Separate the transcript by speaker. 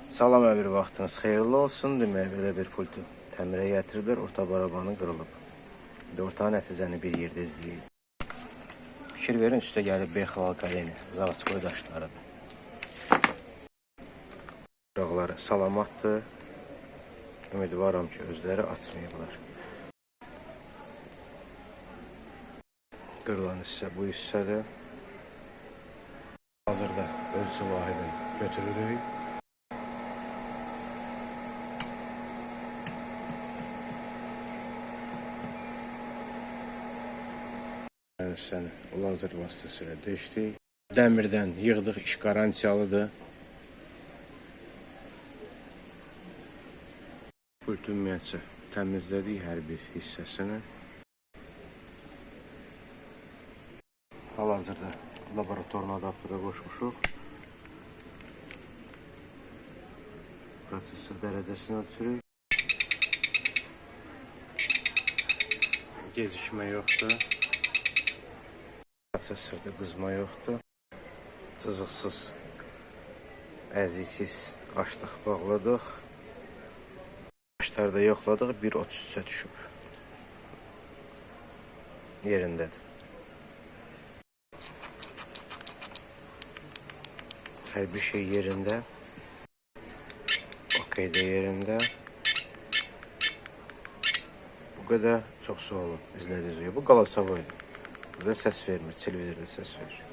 Speaker 1: Salam əmir, vaxtınız xeyirli olsun. Demək, belə bir pultu təmirə gətiriblər. Orta barabanı qırılıb. Orta nəticəni bir yerdə izləyək. Fikir verin, üstə gəlib bexlal qaleni, zavadskoy daşlarıdır. Qıraqları salamatdır. Ümidvaram ki, özləri açmayıblar. Qırılan hissə bu hissədir. Hazırda ölçü vahidini götürürük. Hissəni lazer vasitəsilə döşdük. Dəmirdən yığdıq, iş qarantiyalıdır. Pult ümumiyyətcə təmizlədik hər bir hissəsini. Hal-hazırda laboratorun adaptörə qoşmuşuq. Prosesor dərəcəsini ölçürük. Gecikmə yoxdur. Prosesorda qızma yoxdur. Cızıqsız, əziksiz açdıq, bağladıq. Başlarda yoxladıq, 1.33-ə düşüb. Yerindədir. Hər bir şey yerində. Okeydə yerində. Bu qədər. Çox sağ olun izlədiyiniz üçün. Bu Qalasavoydur. Burada səs vermir, televizorda səs verir.